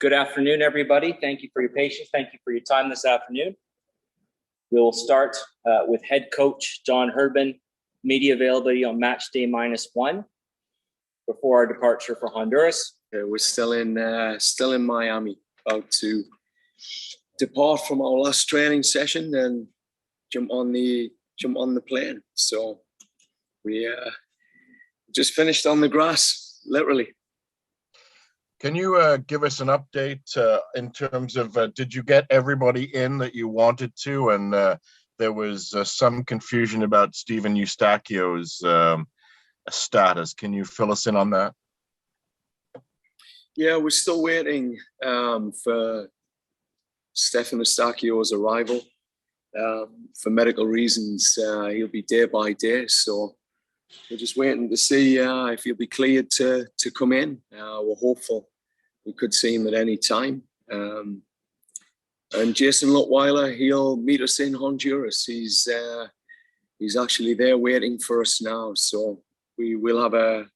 Good afternoon, everybody. Thank you for your patience. Thank you for your time this afternoon. We will start with head coach John Herdman, media availability on match day -1 before our departure for Honduras. We're still in Miami, about to depart from our last training session and jump on the plane. So we just finished on the grass, literally. Can you give us an update in terms of did you get everybody in that you wanted to? And there was some confusion about Steven Eustachio's status. Can you fill us in on that? Yeah, we're still waiting for Stefan Eustachio's arrival. For medical reasons, he'll be day by day. So we're just waiting to see if he'll be cleared to come in. We're hopeful we could see him at any time. And Jason Luttweiler, he'll meet us in Honduras. He's actually there waiting for us now. So we will have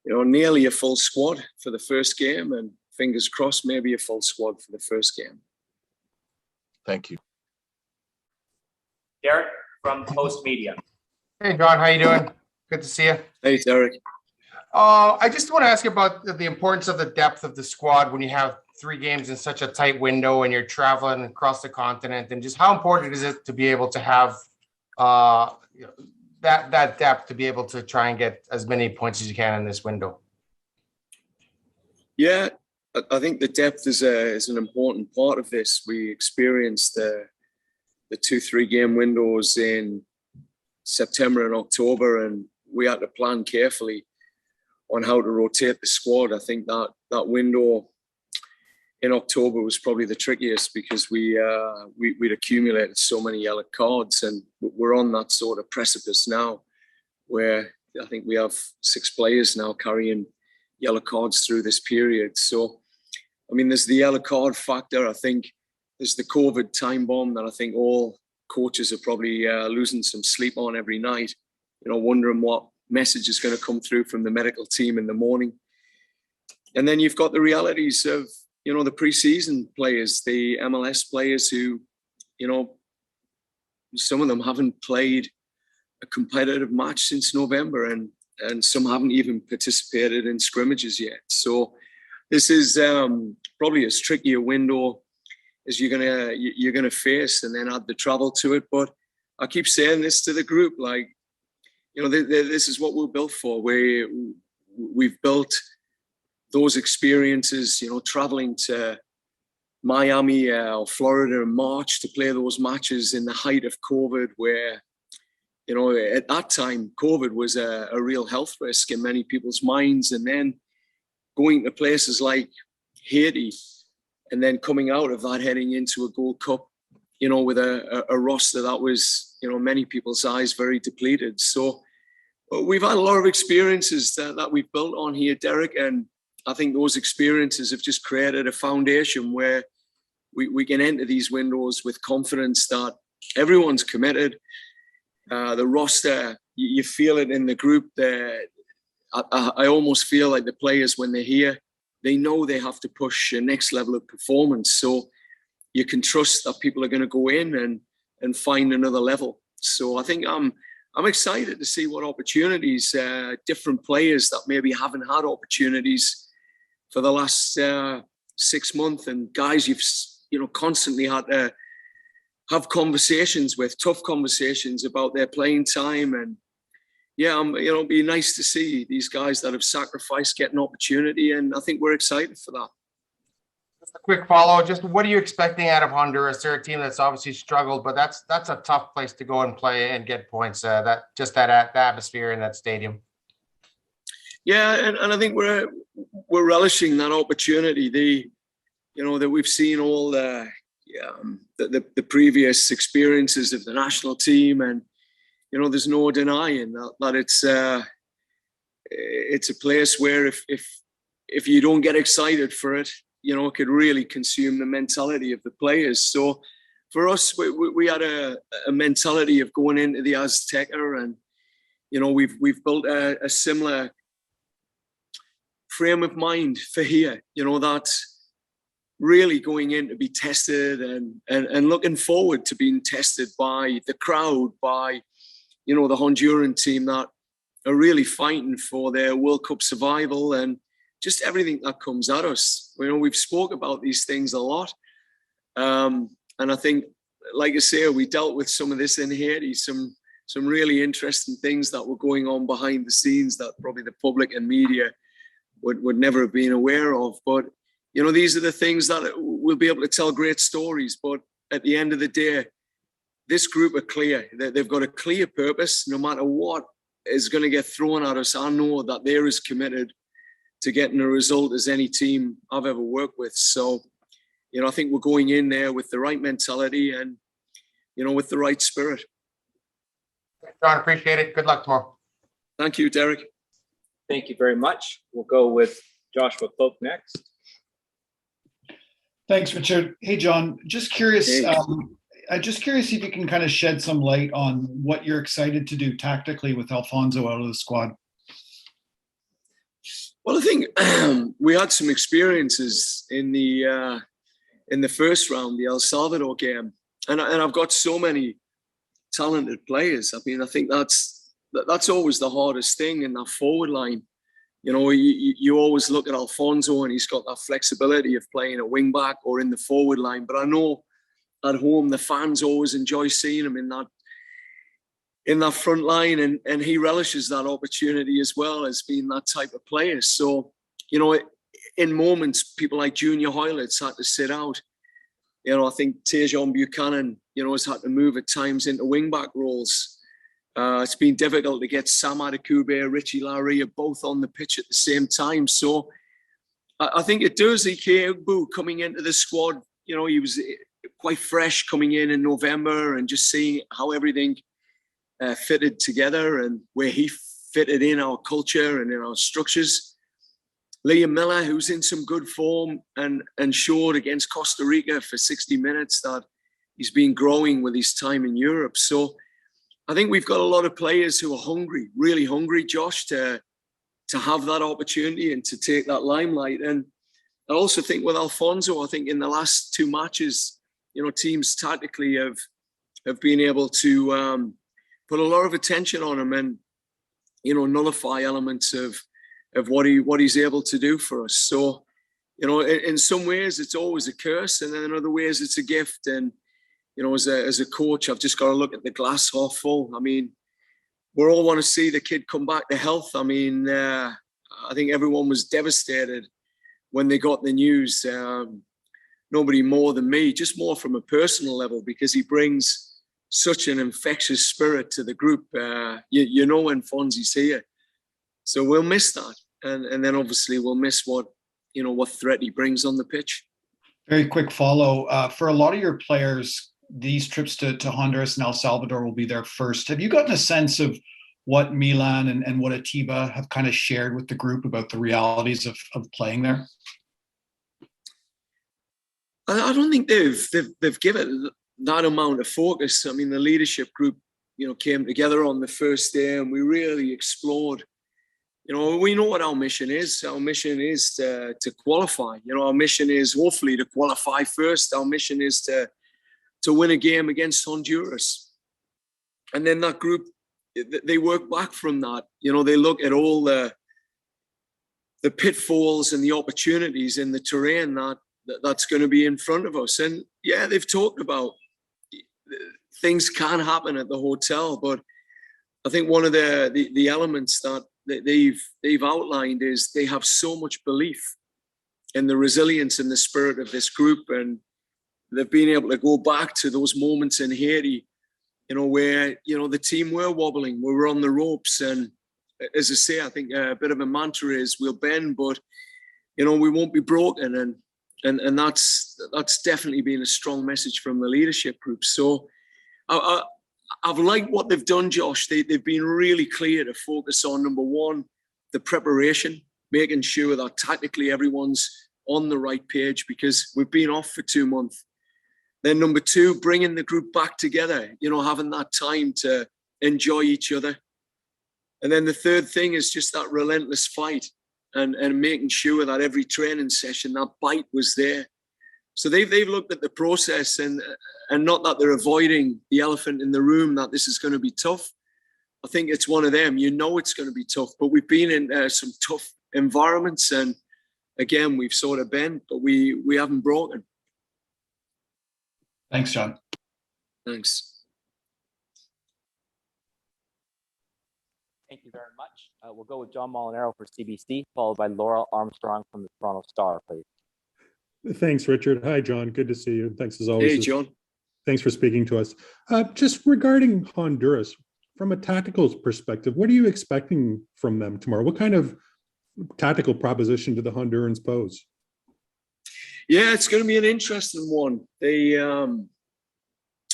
nearly a full squad for the first game, and fingers crossed, maybe a full squad for the first game. Thank you. Derek from Post Media. Hey, John, how you doing? Good to see you. Hey, Derek. I just want to ask you about the importance of the depth of the squad when you have 3 games in such a tight window and you're traveling across the continent, and just how important is it to be able to have that depth to be able to try and get as many points as you can in this window? Yeah, I think the depth is an important part of this. We experienced the 2-3 game windows in September and October, and we had to plan carefully on how to rotate the squad. I think that window in October was probably the trickiest because we'd accumulated so many yellow cards, and we're on that sort of precipice now where I think we have 6 players now carrying yellow cards through this period. So, I mean, there's the yellow card factor. I think there's the COVID time bomb that I think all coaches are probably losing some sleep on every night, wondering what message is going to come through from the medical team in the morning. And then you've got the realities of, the preseason players, the MLS players who, some of them haven't played a competitive match since November, and some haven't even participated in scrimmages yet. So this is probably as tricky a window as you're gonna face, and then add the travel to it. But I keep saying this to the group, like, this is what we're built for. We've built those experiences, traveling to Miami or Florida in March to play those matches in the height of COVID, where, at that time, COVID was a real health risk in many people's minds. And then going to places like Haiti, and then coming out of that, heading into a Gold Cup, with a roster that was, many people's eyes very depleted. So we've had a lot of experiences that we've built on here, Derek, and I think those experiences have just created a foundation where we can enter these windows with confidence that everyone's committed. The roster, you feel it in the group there. I almost feel like the players, when they're here, they know they have to push a next level of performance. So you can trust that people are going to go in and find another level. So I think I'm excited to see what opportunities different players that maybe haven't had opportunities for the last 6 months, and guys you've constantly had to have conversations with, tough conversations about their playing time. And yeah, it'd be nice to see these guys that have sacrificed get an opportunity, and I think we're excited for that. Just a quick follow. Just what are you expecting out of Honduras? They're a team that's obviously struggled, but that's a tough place to go and play and get points. That atmosphere in that stadium. Yeah, and I think we're relishing that opportunity. That we've seen all the previous experiences of the national team, and there's no denying that it's a place where if you don't get excited for it, it could really consume the mentality of the players. So for us, we had a mentality of going into the Azteca, and we've built a similar frame of mind for here. That really going in to be tested and looking forward to being tested by the crowd, by, the Honduran team that are really fighting for their World Cup survival and just everything that comes at us. We've spoke about these things a lot. And I think, like I say, we dealt with some of this in Haiti, some really interesting things that were going on behind the scenes that probably the public and media would never have been aware of. But, these are the things that we'll be able to tell great stories. But at the end of the day, this group are clear. They've got a clear purpose. No matter what is going to get thrown at us, I know that they're as committed to getting a result as any team I've ever worked with. So, I think we're going in there with the right mentality and, with the right spirit. John, appreciate it. Good luck tomorrow. Thank you, Derek. Thank you very much. We'll go with Joshua Pope next. Thanks, Richard. Hey, John, just curious. Hey. I'm just curious if you can kind of shed some light on what you're excited to do tactically with Alfonso out of the squad. Well, I think we had some experiences in the first round, the El Salvador game, and I've got so many talented players. I mean, I think that's always the hardest thing in that forward line. You always look at Alfonso and he's got that flexibility of playing a wing back or in the forward line. But I know at home the fans always enjoy seeing him in that front line, and he relishes that opportunity as well as being that type of player. So, in moments, people like Junior Hoylitz had to sit out. I think Tejon Buchanan, has had to move at times into wing-back roles. It's been difficult to get Sam Adekugbe, Richie Laryea both on the pitch at the same time. So I think it does. Ike Ugbu coming into the squad, he was quite fresh coming in November and just seeing how everything fitted together and where he fitted in our culture and in our structures. Liam Miller, who's in some good form and showed against Costa Rica for 60 minutes that he's been growing with his time in Europe. So I think we've got a lot of players who are hungry, really hungry, Josh, to have that opportunity and to take that limelight. And I also think with Alfonso, I think in the last two matches, teams tactically have been able to put a lot of attention on him and, nullify elements of what he's able to do for us. So, in some ways it's always a curse, and then in other ways it's a gift. And, as a coach, I've just got to look at the glass half full. I mean, we all want to see the kid come back to health. I mean, I think everyone was devastated when they got the news. Nobody more than me, just more from a personal level, because he brings such an infectious spirit to the group. When Fonzie's here. So we'll miss that. And then obviously we'll miss what threat he brings on the pitch. Very quick follow. For a lot of your players, these trips to Honduras and El Salvador will be their first. Have you gotten a sense of what Milan and what Atiba have kind of shared with the group about the realities of playing there? I don't think they've given that amount of focus. I mean, the leadership group, came together on the first day and we really explored. We know what our mission is. Our mission is to qualify. Our mission is hopefully to qualify first. Our mission is to win a game against Honduras. And then that group, they work back from that. They look at all the pitfalls and the opportunities in the terrain that's going to be in front of us. And yeah, they've talked about things can happen at the hotel, but I think one of the elements that they've outlined is they have so much belief in the resilience and the spirit of this group, and they've been able to go back to those moments in Haiti, where the team were wobbling, we were on the ropes, and as I say, I think a bit of a mantra is we'll bend, but we won't be broken, and that's definitely been a strong message from the leadership group. So I've liked what they've done, Josh. They've been really clear to focus on, number one, the preparation, making sure that tactically everyone's on the right page because we've been off for 2 months. Then number two, bringing the group back together, having that time to enjoy each other. And then the third thing is just that relentless fight and making sure that every training session, that bite was there. So they've looked at the process and not that they're avoiding the elephant in the room, that this is going to be tough. I think it's one of them. You know it's going to be tough, but we've been in some tough environments, and again we've sort of bent, but we haven't broken. Thanks, John. Thanks. Thank you very much. We'll go with John Molinaro for CBC, followed by Laura Armstrong from the Toronto Star, please. Thanks, Richard. Hi, John. Good to see you. Thanks as always. Hey, John. Thanks for speaking to us. Just regarding Honduras, from a tactical perspective, what are you expecting from them tomorrow? What kind of tactical proposition do the Hondurans pose? Yeah, it's going to be an interesting one. They, under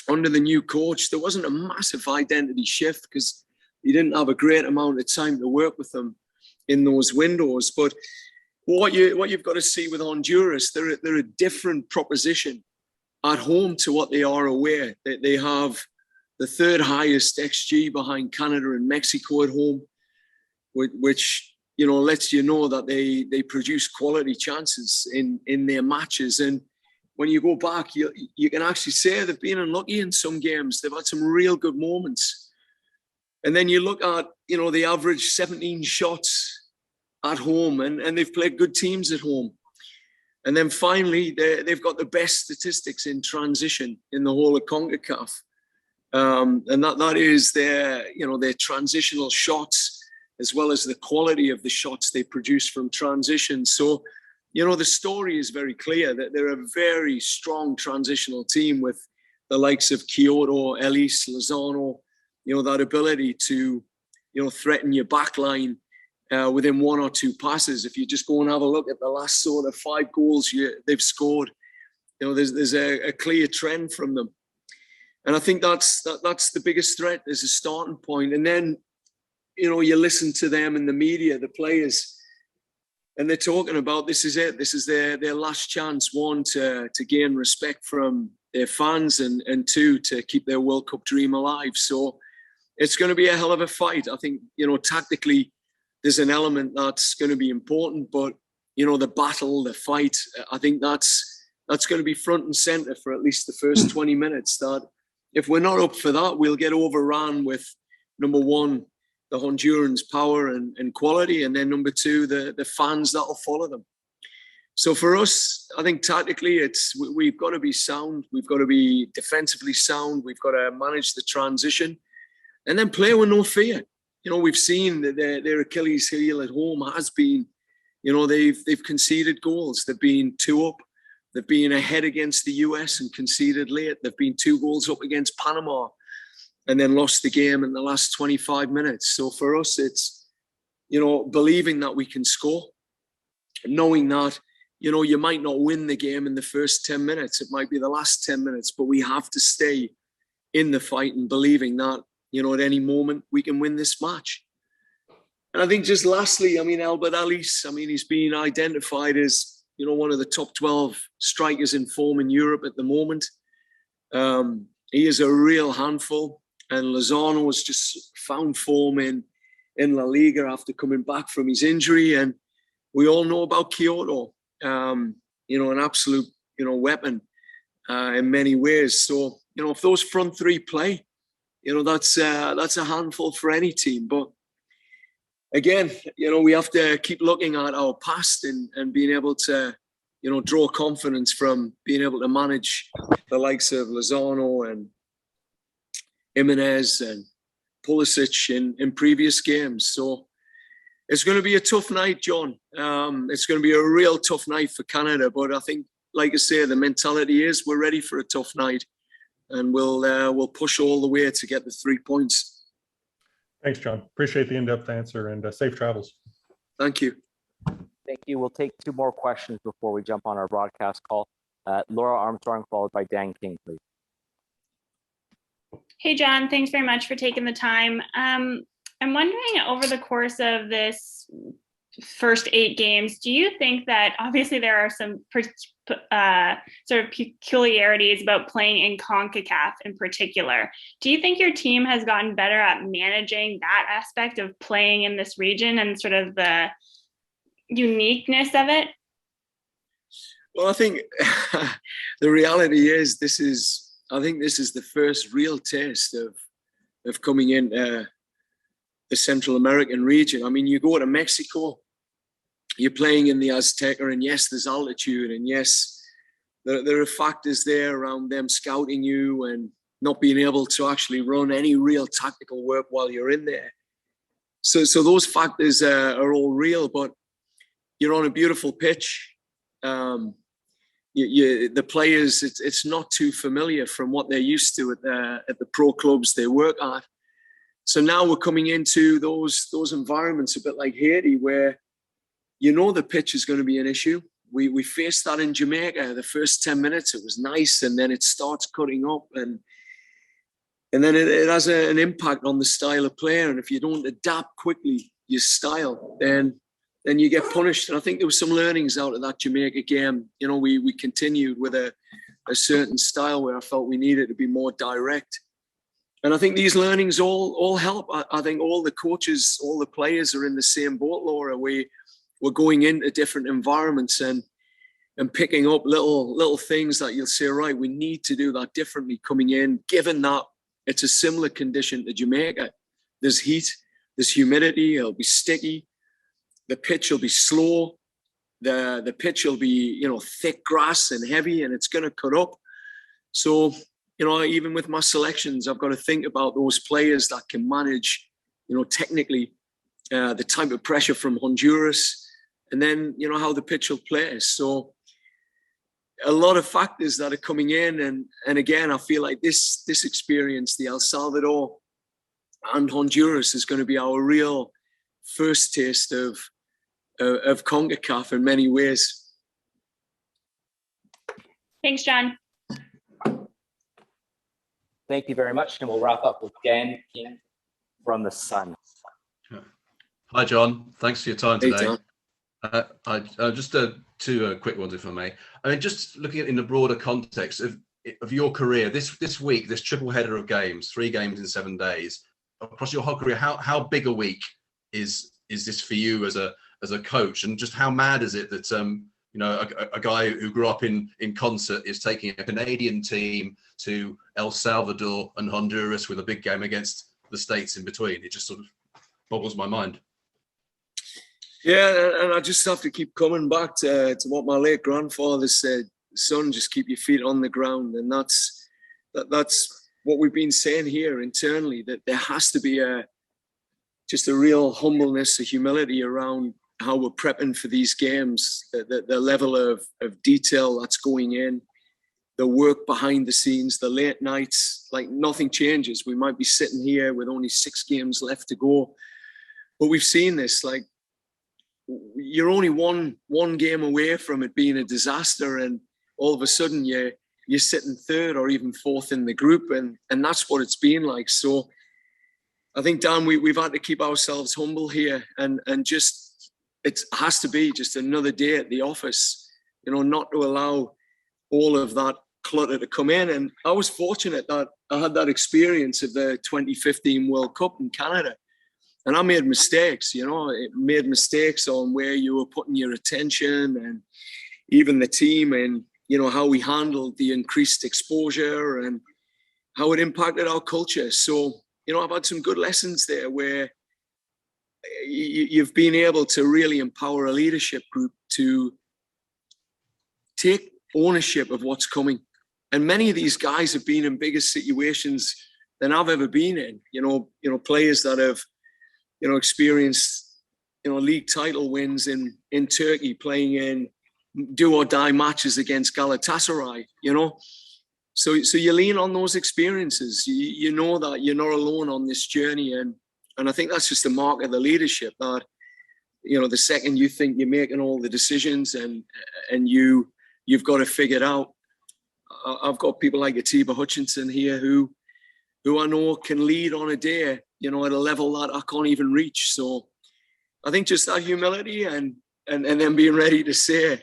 the new coach, there wasn't a massive identity shift because you didn't have a great amount of time to work with them in those windows. But what you've got to see with Honduras, they're a different proposition at home to what they are away. They have the third highest XG behind Canada and Mexico at home, which lets you know that they produce quality chances in their matches. And when you go back, you can actually say they've been unlucky in some games. They've had some real good moments. And then you look at, the average 17 shots at home, and they've played good teams at home. And then finally, they've got the best statistics in transition in the whole of CONCACAF. And that is their transitional shots, as well as the quality of the shots they produce from transition. So, the story is very clear that they're a very strong transitional team with the likes of Kyoto, Elise, Lozano, that ability to, threaten your back line within one or two passes. If you just go and have a look at the last sort of 5 goals they've scored, there's a clear trend from them. And I think that's the biggest threat as a starting point. And then, you listen to them in the media, the players, and they're talking about this is it. This is their last chance, one, to gain respect from their fans, and two, to keep their World Cup dream alive. So it's going to be a hell of a fight. I think, tactically, there's an element that's going to be important, but, the battle, the fight, I think that's going to be front and center for at least the first 20 minutes. That if we're not up for that, we'll get overrun with, number one, the Hondurans' power and quality, and then number two, the fans that will follow them. So for us, I think tactically, we've got to be sound. We've got to be defensively sound. We've got to manage the transition, and then play with no fear. We've seen that their Achilles heel at home has been, they've conceded goals. They've been 2 up. They've been ahead against the US and conceded late. They've been 2 goals up against Panama and then lost the game in the last 25 minutes. So for us, it's, believing that we can score, knowing that, you might not win the game in the first 10 minutes. It might be the last 10 minutes, but we have to stay in the fight and believing that, at any moment we can win this match. And I think just lastly, Albert Ellis, he's been identified as, one of the top 12 strikers in form in Europe at the moment. He is a real handful. And Lozano has just found form in La Liga after coming back from his injury. And we all know about Kyoto, an absolute, weapon in many ways. So, if those front 3 play, that's a handful for any team. But again, we have to keep looking at our past and being able to, draw confidence from being able to manage the likes of Lozano and Jimenez and Pulisic in previous games. So it's going to be a tough night, John. It's going to be a real tough night for Canada. But I think, like I say, the mentality is we're ready for a tough night, and we'll push all the way to get the 3 points. Thanks, John. Appreciate the in-depth answer, and safe travels. Thank you. Thank you. We'll take 2 more questions before we jump on our broadcast call. Laura Armstrong, followed by Dan King, please. Hey, John, thanks very much for taking the time. I'm wondering, over the course of this first 8 games, do you think that obviously there are some sort of peculiarities about playing in CONCACAF in particular? Do you think your team has gotten better at managing that aspect of playing in this region and sort of the uniqueness of it? Well, I think the reality is, I think this is the first real taste of coming into the Central American region. I mean, you go to Mexico, you're playing in the Azteca, and yes, there's altitude, and yes, there are factors there around them scouting you and not being able to actually run any real tactical work while you're in there. So those factors are all real, but you're on a beautiful pitch. The players, it's not too familiar from what they're used to at the pro clubs they work at. So now we're coming into those environments a bit like Haiti, where the pitch is going to be an issue. We faced that in Jamaica. The first 10 minutes, it was nice, and then it starts cutting up, and then it has an impact on the style of player. And if you don't adapt quickly your style, then you get punished. And I think there was some learnings out of that Jamaica game. We continued with a certain style where I felt we needed to be more direct. And I think these learnings all help. I think all the coaches, all the players are in the same boat, Laura. We're going into different environments and picking up little things that you'll say, right, we need to do that differently coming in, given that it's a similar condition to Jamaica. There's heat, there's humidity, it'll be sticky. The pitch will be slow. The pitch will be, thick grass and heavy, and it's going to cut up. So, even with my selections, I've got to think about those players that can manage, technically, the type of pressure from Honduras, and then, how the pitch will play. So a lot of factors that are coming in. And again, I feel like this experience, the El Salvador and Honduras, is going to be our real first taste of CONCACAF in many ways. Thanks, John. Thank you very much. And we'll wrap up with Dan King from the Sun. Hi, John. Thanks for your time today. Hey, I just two quick ones, if I may. I mean, just looking at in the broader context of your career, this week, this triple header of games, 3 games in 7 days, across your whole career, how big a week is this for you as a coach, and just how mad is it that a guy who grew up in concert is taking a Canadian team to El Salvador and Honduras with a big game against the States in between? It just sort of boggles my mind. Yeah, and I just have to keep coming back to what my late grandfather said: son, just keep your feet on the ground. And that's what we've been saying here internally, that there has to be just a real humbleness, a humility around how we're prepping for these games, the level of detail that's going in, the work behind the scenes, the late nights. Like, nothing changes. We might be sitting here with only 6 games left to go, but we've seen this. Like, you're only one game away from it being a disaster, and all of a sudden you're sitting 3rd or even 4th in the group, and that's what it's been like. So I think, Dan, we've had to keep ourselves humble here, and just, it has to be just another day at the office, not to allow all of that clutter to come in. And I was fortunate that I had that experience of the 2015 World Cup in Canada. And I made mistakes, made mistakes on where you were putting your attention, and even the team, and, how we handled the increased exposure and how it impacted our culture. So, I've had some good lessons there where you've been able to really empower a leadership group to take ownership of what's coming. And many of these guys have been in bigger situations than I've ever been in, players that have, experienced, league title wins in Turkey, playing in do or die matches against Galatasaray, So you lean on those experiences. You know that you're not alone on this journey. And I think that's just a mark of the leadership, that, the second you think you're making all the decisions and you've got to figure it out. I've got people like Atiba Hutchinson here who I know can lead on a day, at a level that I can't even reach. So I think just that humility and then being ready to say,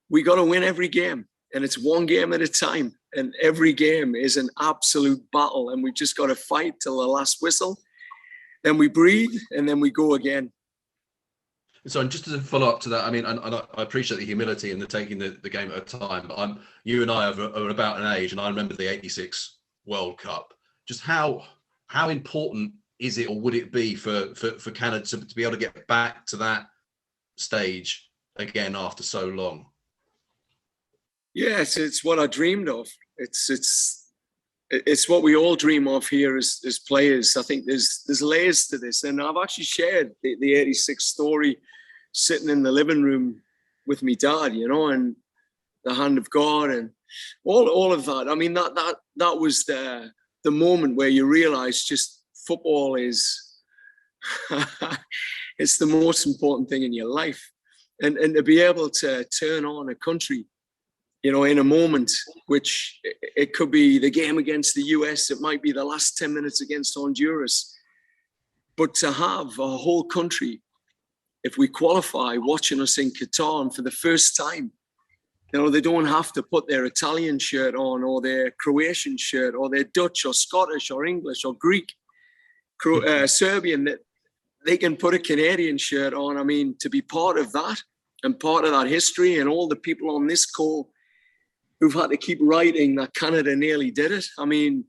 we got to win every game, and it's one game at a time, and every game is an absolute battle, and we've just got to fight till the last whistle. Then we breathe, and then we go again. So, and just as a follow up to that, I mean, and I appreciate the humility and the taking the game at a time. But you and I are about an age, and I remember the '86 World Cup. Just how important is it, or would it be for Canada to be able to get back to that stage again after so long? Yes, it's what I dreamed of. It's what we all dream of here as players. I think there's layers to this, and I've actually shared the '86 story sitting in the living room with me dad, you know, and the hand of God and all of that. I mean, that was the moment where you realize just football is it's the most important thing in your life, and to be able to turn on a country, you know, in a moment, which it could be the game against the US, it might be the last 10 minutes against Honduras, but to have a whole country, if we qualify, watching us in Qatar, and for the first time, you know, they don't have to put their Italian shirt on or their Croatian shirt or their Dutch or Scottish or English or Greek, Serbian, that they can put a Canadian shirt on. I mean, to be part of that and part of that history, and all the people on this call who've had to keep writing that Canada nearly did it. I mean,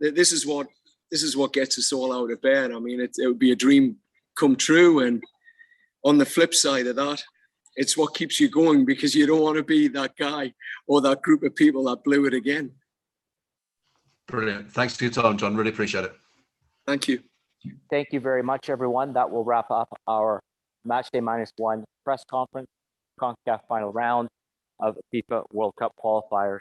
this is what gets us all out of bed. I mean, it would be a dream come true. And on the flip side of that, it's what keeps you going, because you don't want to be that guy or that group of people that blew it again. Brilliant. Thanks for your time, John. Really appreciate it. Thank you. Thank you very much, everyone. That will wrap up our Matchday -1 press conference, CONCACAF final round of FIFA World Cup qualifiers